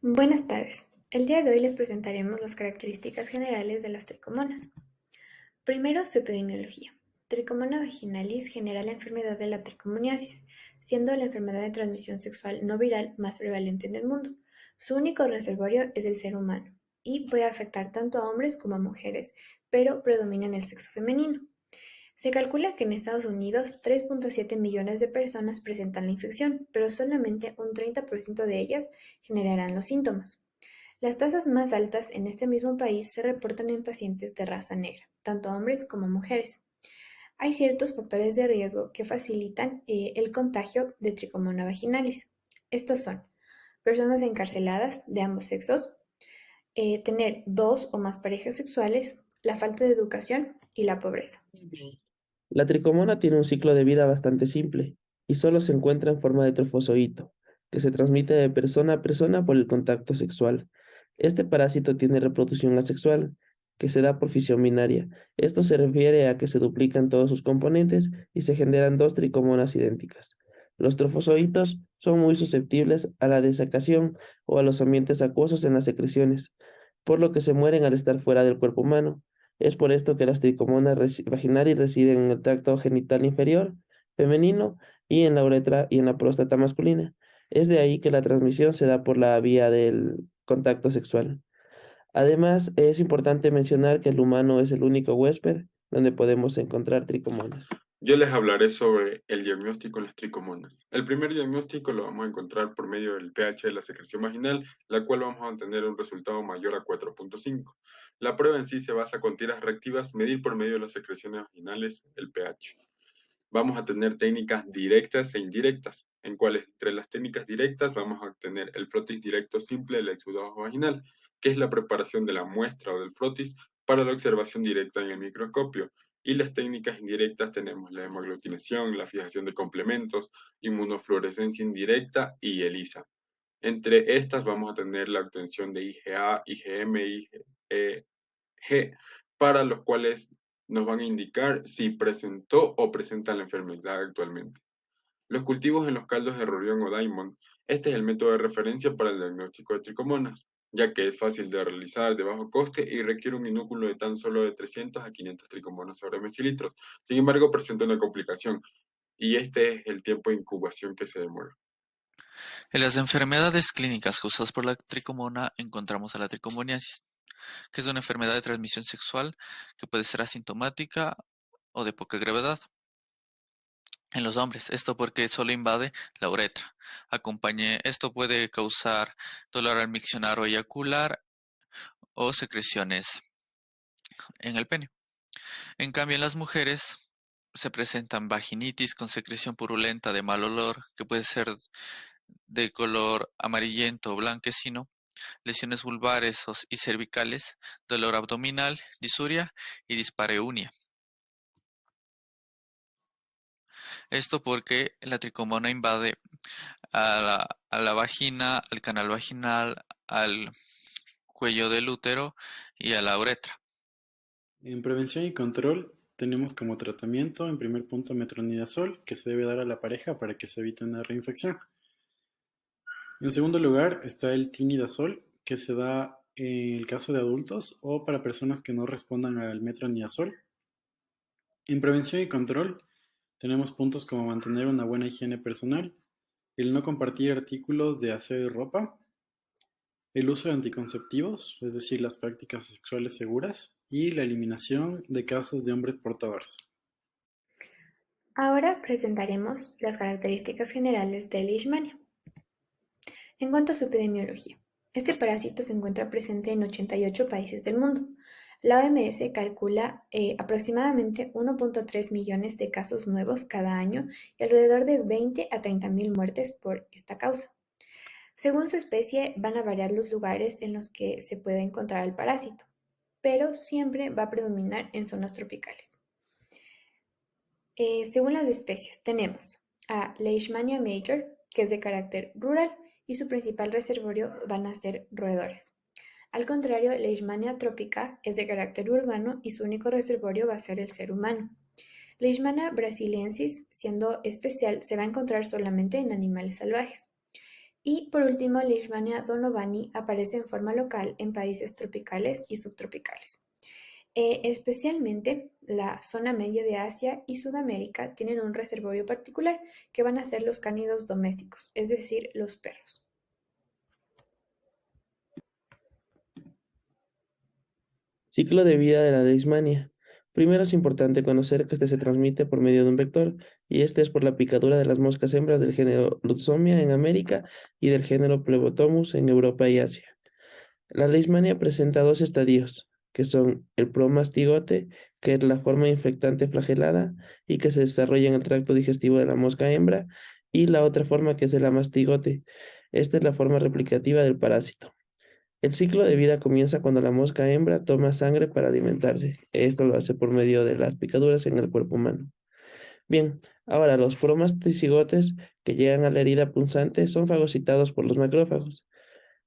Buenas tardes. El día de hoy les presentaremos las características generales de las tricomonas. Primero, su epidemiología. Tricomona vaginalis genera la enfermedad de la tricomoniasis, siendo la enfermedad de transmisión sexual no viral más prevalente en el mundo. Su único reservorio es el ser humano y puede afectar tanto a hombres como a mujeres, pero predomina en el sexo femenino. Se calcula que en Estados Unidos 3,7 millones de personas presentan la infección, pero solamente un 30% de ellas generarán los síntomas. Las tasas más altas en este mismo país se reportan en pacientes de raza negra, tanto hombres como mujeres. Hay ciertos factores de riesgo que facilitan el contagio de Trichomona vaginalis. Estos son personas encarceladas de ambos sexos, tener dos o más parejas sexuales, la falta de educación y la pobreza. La tricomona tiene un ciclo de vida bastante simple y solo se encuentra en forma de trofozoito, que se transmite de persona a persona por el contacto sexual. Este parásito tiene reproducción asexual, que se da por fisión binaria. Esto se refiere a que se duplican todos sus componentes y se generan dos tricomonas idénticas. Los trofozoitos son muy susceptibles a la desecación o a los ambientes acuosos en las secreciones, por lo que se mueren al estar fuera del cuerpo humano. Es por esto que las tricomonas vaginales residen en el tracto genital inferior, femenino, y en la uretra y en la próstata masculina. Es de ahí que la transmisión se da por la vía del contacto sexual. Además, es importante mencionar que el humano es el único huésped donde podemos encontrar tricomonas. Yo les hablaré sobre el diagnóstico en las tricomonas. El primer diagnóstico lo vamos a encontrar por medio del pH de la secreción vaginal, la cual vamos a obtener un resultado mayor a 4,5. La prueba en sí se basa con tiras reactivas, medir por medio de las secreciones vaginales el pH. Vamos a tener técnicas directas e indirectas, en cuales entre las técnicas directas vamos a obtener el frotis directo simple del exudado vaginal, que es la preparación de la muestra o del frotis para la observación directa en el microscopio. Y las técnicas indirectas tenemos la hemaglutinación, la fijación de complementos, inmunofluorescencia indirecta y ELISA. Entre estas vamos a tener la obtención de IgA, IgM, IgG, para los cuales nos van a indicar si presentó o presenta la enfermedad actualmente. Los cultivos en los caldos de Rorión o Daimon. Este es el método de referencia para el diagnóstico de tricomonas, ya que es fácil de realizar, de bajo coste y requiere un inúculo de tan solo de 300 a 500 tricomonas sobre decilitros. Sin embargo, presenta una complicación y este es el tiempo de incubación que se demora. En las enfermedades clínicas causadas por la tricomona encontramos a la tricomoniasis, que es una enfermedad de transmisión sexual que puede ser asintomática o de poca gravedad en los hombres. Esto porque solo invade la uretra. Esto puede causar dolor al miccionar o eyacular o secreciones en el pene. En cambio, en las mujeres se presentan vaginitis con secreción purulenta de mal olor, que puede ser de color amarillento o blanquecino, lesiones vulvares y cervicales, dolor abdominal, disuria y dispareunia. Esto porque la tricomona invade a la vagina, al canal vaginal, al cuello del útero y a la uretra. En prevención y control tenemos como tratamiento en primer punto metronidazol, que se debe dar a la pareja para que se evite una reinfección. En segundo lugar está el tinidazol, que se da en el caso de adultos o para personas que no respondan al metronidazol. En prevención y control tenemos puntos como mantener una buena higiene personal, el no compartir artículos de aseo y ropa, el uso de anticonceptivos, es decir, las prácticas sexuales seguras, y la eliminación de casos de hombres portadores. Ahora presentaremos las características generales de Leishmania. En cuanto a su epidemiología, este parásito se encuentra presente en 88 países del mundo. La OMS calcula aproximadamente 1,3 millones de casos nuevos cada año y alrededor de 20 a 30 mil muertes por esta causa. Según su especie, van a variar los lugares en los que se puede encontrar el parásito, pero siempre va a predominar en zonas tropicales. Según las especies, tenemos a Leishmania major, que es de carácter rural, y su principal reservorio van a ser roedores. Al contrario, Leishmania tropica es de carácter urbano y su único reservorio va a ser el ser humano. Leishmania brasiliensis, siendo especial, se va a encontrar solamente en animales salvajes. Y por último, Leishmania donovani aparece en forma local en países tropicales y subtropicales. Especialmente la zona media de Asia y Sudamérica tienen un reservorio particular que van a ser los cánidos domésticos, es decir, los perros. Ciclo de vida de la leishmania. Primero es importante conocer que este se transmite por medio de un vector, y este es por la picadura de las moscas hembras del género Lutzomia en América y del género Plebotomus en Europa y Asia. La leishmania presenta dos estadios, que son el promastigote, que es la forma infectante flagelada y que se desarrolla en el tracto digestivo de la mosca hembra, y la otra forma que es el amastigote. Esta es la forma replicativa del parásito. El ciclo de vida comienza cuando la mosca hembra toma sangre para alimentarse. Esto lo hace por medio de las picaduras en el cuerpo humano. Bien, ahora los promasticigotes que llegan a la herida punzante son fagocitados por los macrófagos.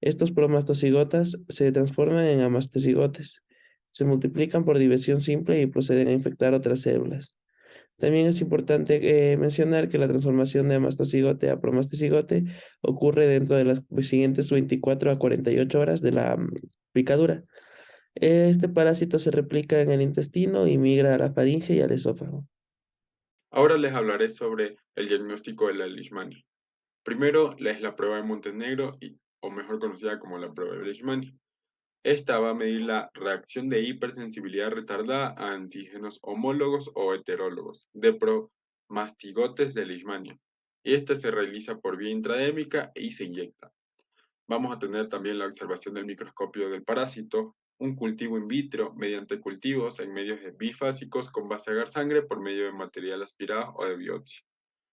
Estos promastocigotas se transforman en amastocigotes. Se multiplican por división simple y proceden a infectar otras células. También es importante mencionar que la transformación de amastocigote a promasticigote ocurre dentro de las siguientes 24 a 48 horas de la picadura. Este parásito se replica en el intestino y migra a la faringe y al esófago. Ahora les hablaré sobre el diagnóstico de la leishmania. Primero es la prueba de Montenegro, o mejor conocida como la prueba de leishmania. Esta va a medir la reacción de hipersensibilidad retardada a antígenos homólogos o heterólogos de promastigotes de leishmania. Y esta se realiza por vía intradérmica y se inyecta. Vamos a tener también la observación del microscopio del parásito, un cultivo in vitro mediante cultivos en medios bifásicos con base agar sangre por medio de material aspirado o de biopsia.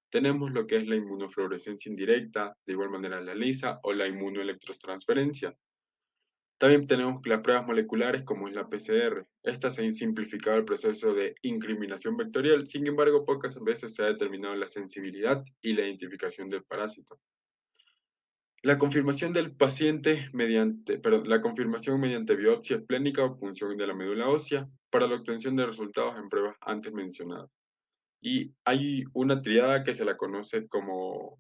Tenemos lo que es la inmunofluorescencia indirecta, de igual manera la ELISA o la inmunoelectrotransferencia. También tenemos las pruebas moleculares como es la PCR. Esta se ha simplificado el proceso de incriminación vectorial, sin embargo pocas veces se ha determinado la sensibilidad y la identificación del parásito. La confirmación del paciente la confirmación mediante biopsia esplénica o punción de la médula ósea para la obtención de resultados en pruebas antes mencionadas. Y hay una triada que se la conoce como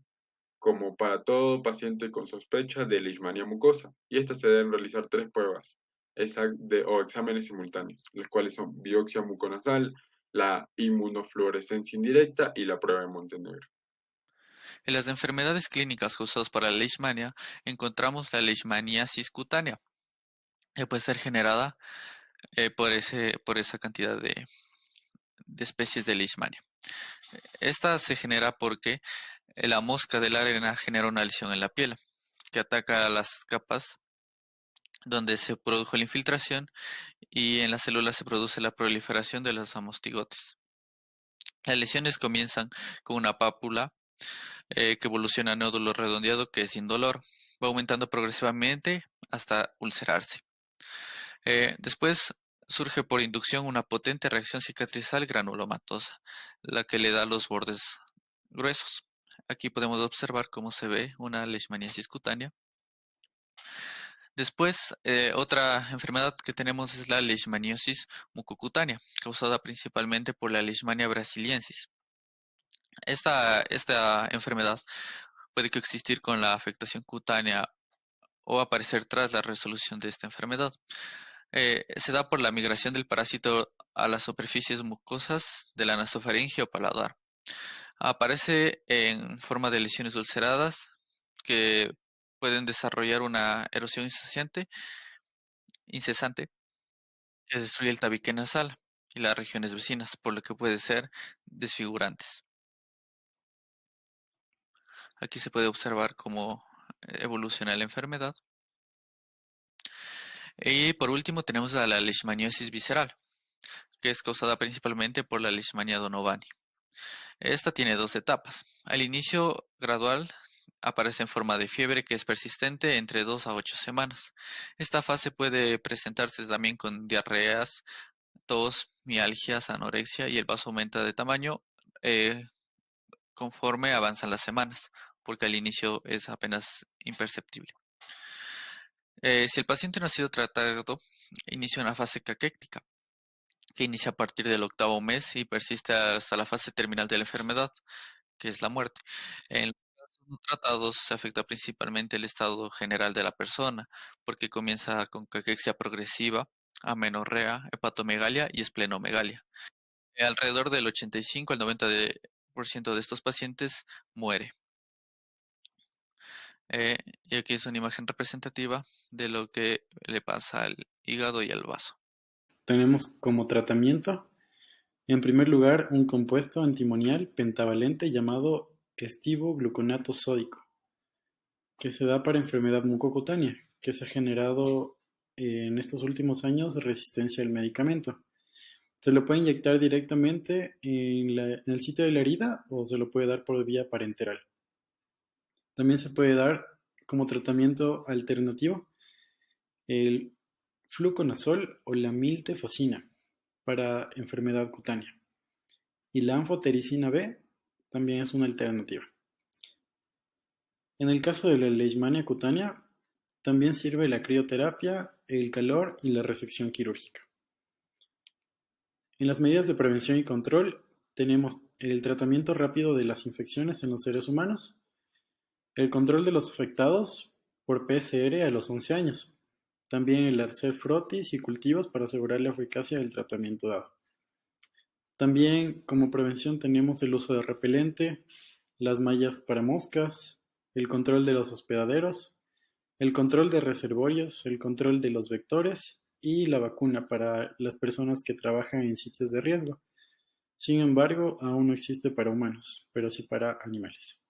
para todo paciente con sospecha de leishmania mucosa, y estas se deben realizar tres pruebas o exámenes simultáneos, las cuales son biopsia muconasal, la inmunofluorescencia indirecta y la prueba de Montenegro. En las enfermedades clínicas causadas por la leishmania encontramos la leishmaniasis cutánea, que puede ser generada por esa cantidad de especies de leishmania. Esta se genera porque la mosca de la arena genera una lesión en la piel que ataca a las capas donde se produjo la infiltración, y en las células se produce la proliferación de los amostigotes. Las lesiones comienzan con una pápula que evoluciona a nódulo redondeado que es indolor, va aumentando progresivamente hasta ulcerarse. Después surge por inducción una potente reacción cicatrizal granulomatosa, la que le da los bordes gruesos. Aquí podemos observar cómo se ve una leishmaniasis cutánea. Después, otra enfermedad que tenemos es la leishmaniosis mucocutánea, causada principalmente por la Leishmania brasiliensis. Esta enfermedad puede coexistir con la afectación cutánea o aparecer tras la resolución de esta enfermedad. Se da por la migración del parásito a las superficies mucosas de la nasofaringe o paladar. Aparece en forma de lesiones ulceradas que pueden desarrollar una erosión incesante que destruye el tabique nasal y las regiones vecinas, por lo que puede ser desfigurantes. Aquí se puede observar cómo evoluciona la enfermedad. Y por último tenemos a la leishmaniosis visceral, que es causada principalmente por la Leishmania donovani. Esta tiene dos etapas. Al inicio gradual aparece en forma de fiebre que es persistente entre 2 a 8 semanas. Esta fase puede presentarse también con diarreas, tos, mialgias, anorexia, y el vaso aumenta de tamaño conforme avanzan las semanas, porque al inicio es apenas imperceptible. Si el paciente no ha sido tratado, inicia una fase caquéctica, que inicia a partir del 8º mes y persiste hasta la fase terminal de la enfermedad, que es la muerte. En Los tratados se afecta principalmente el estado general de la persona, porque comienza con caquexia progresiva, amenorrea, hepatomegalia y esplenomegalia. Alrededor del 85 al 90% de estos pacientes muere. Y aquí es una imagen representativa de lo que le pasa al hígado y al vaso. Tenemos como tratamiento, en primer lugar, un compuesto antimonial pentavalente llamado estivogluconato sódico, que se da para enfermedad mucocutánea, que se ha generado en estos últimos años resistencia al medicamento. Se lo puede inyectar directamente en el sitio de la herida o se lo puede dar por vía parenteral. También se puede dar como tratamiento alternativo el fluconazol o la miltefosina para enfermedad cutánea. Y la anfotericina B también es una alternativa. En el caso de la leishmania cutánea, también sirve la crioterapia, el calor y la resección quirúrgica. En las medidas de prevención y control tenemos el tratamiento rápido de las infecciones en los seres humanos, el control de los afectados por PCR a los 11 años, también el hacer frotis y cultivos para asegurar la eficacia del tratamiento dado. También como prevención tenemos el uso de repelente, las mallas para moscas, el control de los hospedaderos, el control de reservorios, el control de los vectores y la vacuna para las personas que trabajan en sitios de riesgo. Sin embargo, aún no existe para humanos, pero sí para animales.